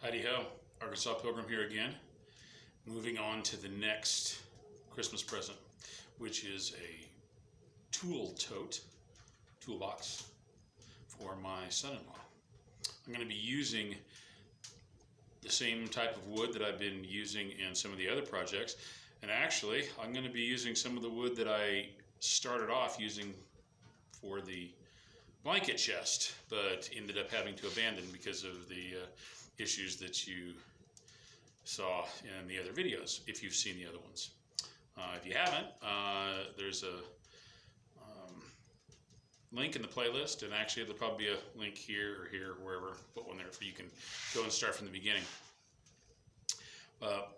Heidi ho, Arkansas Pilgrim here again. Moving on to the next Christmas present, which is a toolbox for my son-in-law. I'm going to be using the same type of wood that I've been using in some of the other projects, and actually I'm going to be using some of the wood that I started off using for the blanket chest, but ended up having to abandon because of the issues that you saw in the other videos, if you've seen the other ones. If you haven't, there's a link in the playlist, and actually there'll probably be a link here or here, wherever, put one there for you can go and start from the beginning.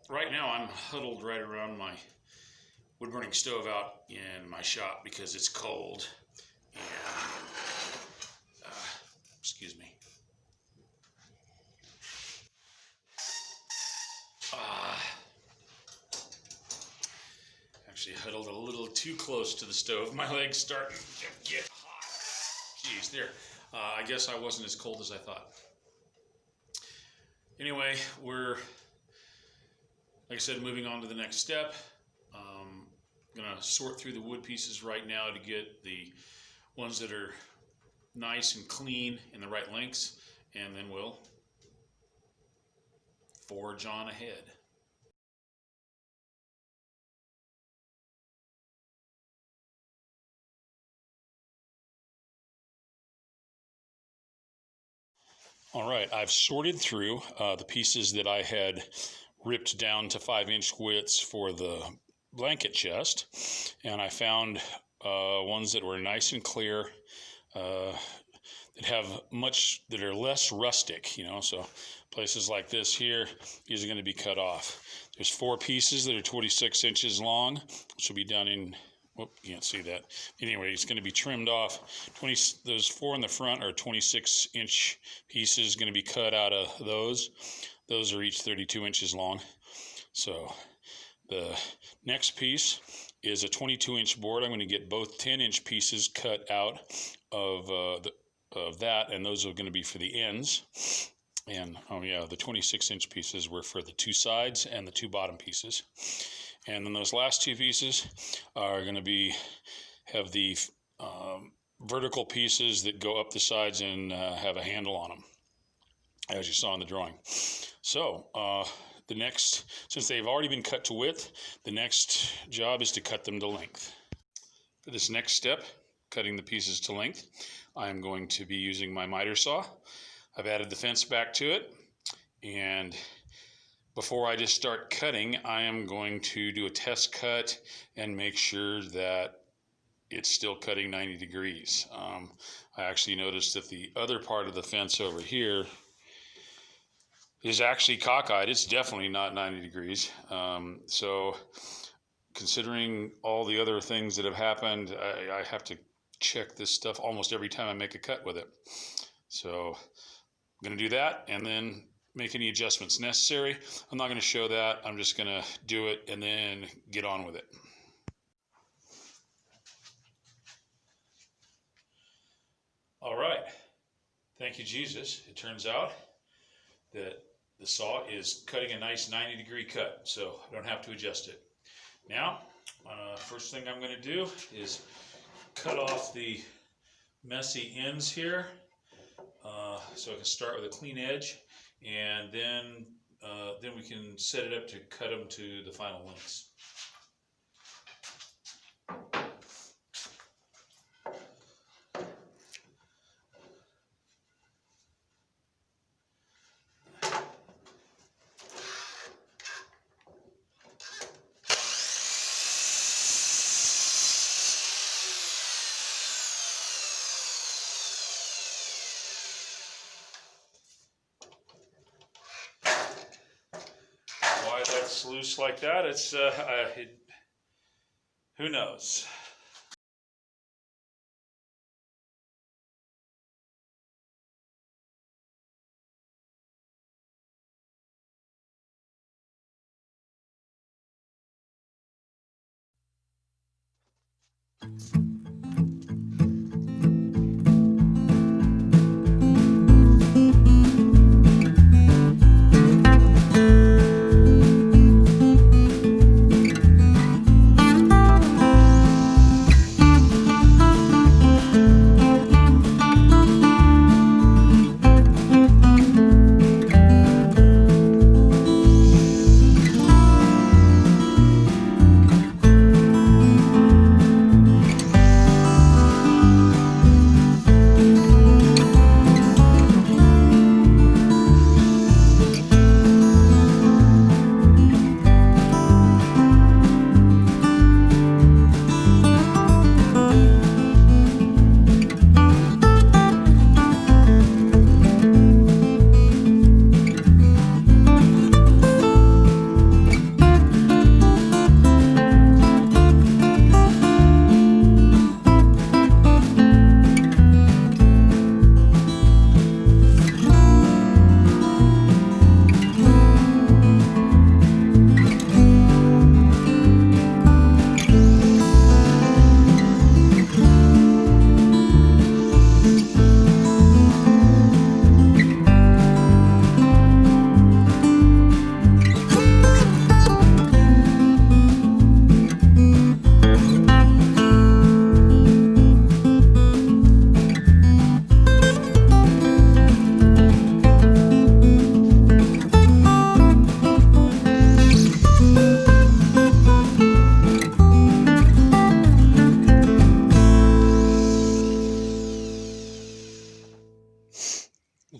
Right now I'm huddled right around my wood burning stove out in my shop because it's cold, and excuse me. Actually huddled a little too close to the stove. My legs starting to get hot. Jeez, there. I guess I wasn't as cold as I thought. Anyway, we're, like I said, moving on to the next step. I'm gonna sort through the wood pieces right now to get the ones that are nice and clean in the right lengths, and then we'll forge on ahead. All right, I've sorted through the pieces that I had ripped down to 5-inch widths for the blanket chest, and I found ones that were nice and clear, that are less rustic, you know, so places like this here, these are going to be cut off. There's 4 pieces that are 26 inches long, which will be done in, you can't see that. Anyway, it's going to be trimmed off. Those 4 in the front are 26-inch pieces, going to be cut out of those. Those are each 32 inches long. So the next piece is a 22-inch board. I'm going to get both 10-inch pieces cut out of that, and those are going to be for the ends. And oh yeah, the 26-inch pieces were for the 2 sides and the 2 bottom pieces. And then those last 2 pieces are going to have the vertical pieces that go up the sides and have a handle on them, as you saw in the drawing. So the next, since they've already been cut to width, the next job is to cut them to length. For this next step, cutting the pieces to length, I'm going to be using my miter saw. I've added the fence back to it, and before I just start cutting, I am going to do a test cut and make sure that it's still cutting 90 degrees. I actually noticed that the other part of the fence over here is actually cockeyed. It's definitely not 90 degrees. So considering all the other things that have happened, I have to check this stuff almost every time I make a cut with it. So I'm going to do that and then make any adjustments necessary. I'm not going to show that. I'm just going to do it and then get on with it. All right. Thank you, Jesus. It turns out that the saw is cutting a nice 90-degree cut, so I don't have to adjust it. Now, first thing I'm going to do is cut off the messy ends here, so I can start with a clean edge, and then we can set it up to cut them to the final lengths. Why that's loose like that, it's who knows.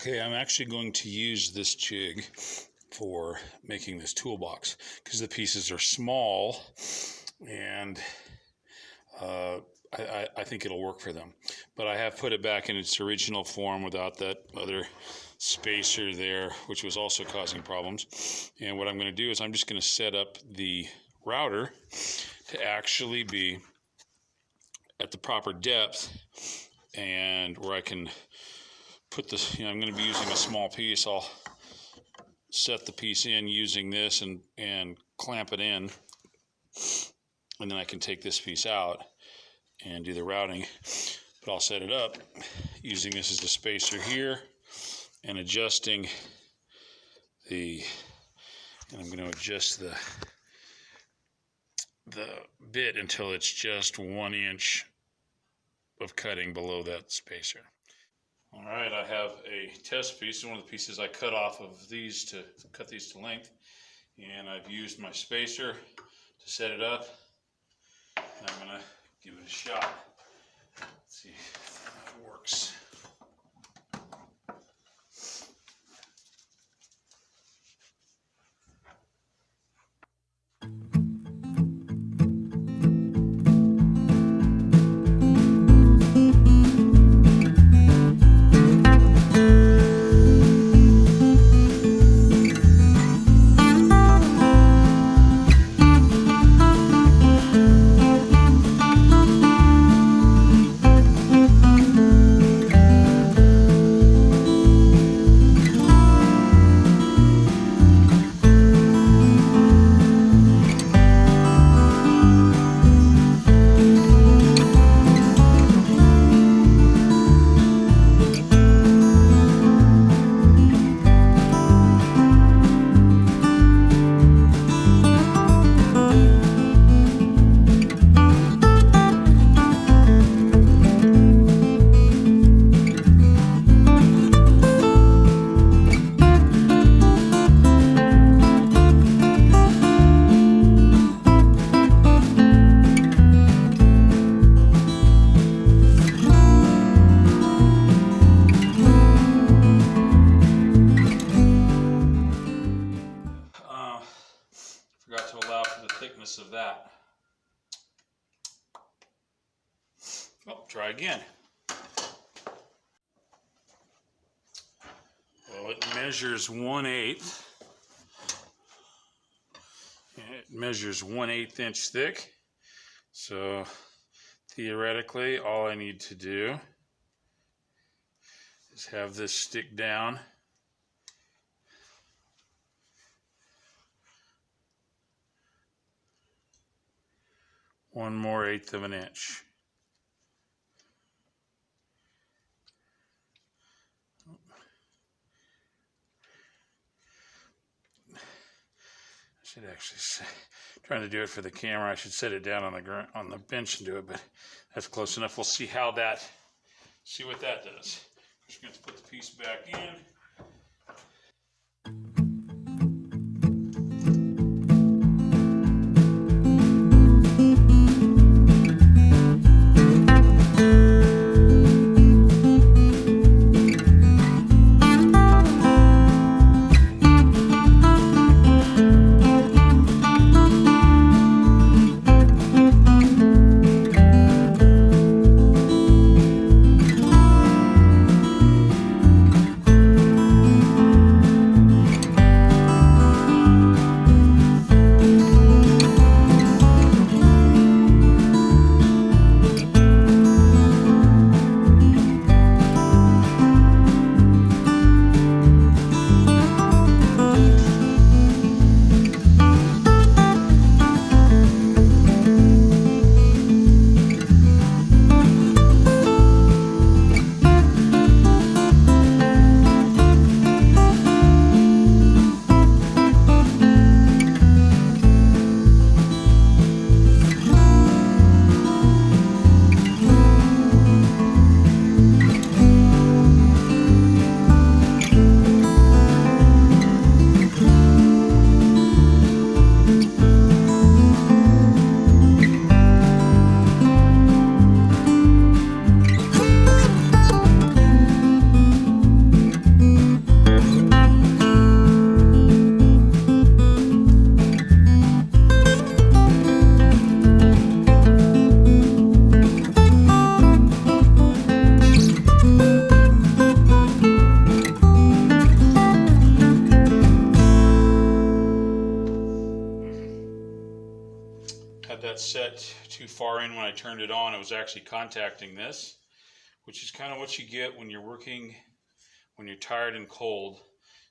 Okay, I'm actually going to use this jig for making this toolbox because the pieces are small and I think it'll work for them. But I have put it back in its original form without that other spacer there, which was also causing problems. And what I'm going to do is I'm just going to set up the router to actually be at the proper depth and where I can put this, I'm going to be using a small piece. I'll set the piece in using this and clamp it in, and then I can take this piece out and do the routing. But I'll set it up using this as a spacer here and adjusting and I'm going to adjust the bit until it's just 1 inch of cutting below that spacer. All right, I have a test piece, one of the pieces I cut off of these to cut these to length, and I've used my spacer to set it up, and I'm going to give it a shot. Let's see how it works. Forgot to allow for the thickness of that. Oh, try again. Well, it measures 1/8. It measures 1/8 inch thick. So theoretically, all I need to do is have this stick down. One more 1/8 of an inch. I should actually say, trying to do it for the camera, I should set it down on the bench and do it, but that's close enough. We'll see what that does. Just going to put the piece back in. set too far in when I turned it on. It was actually contacting this, which is kind of what you get when you're working, when you're tired and cold.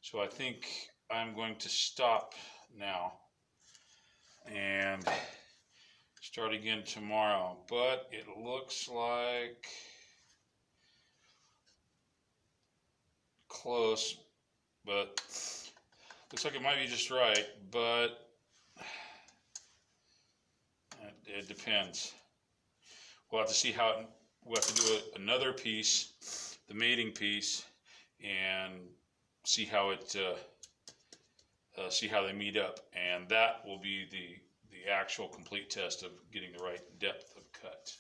So I think I'm going to stop now and start again tomorrow. But it looks like close, but looks like it might be just right, but it depends. We'll have to see how we'll have to do another piece, the mating piece, and see how it see how they meet up, and that will be the actual complete test of getting the right depth of cut.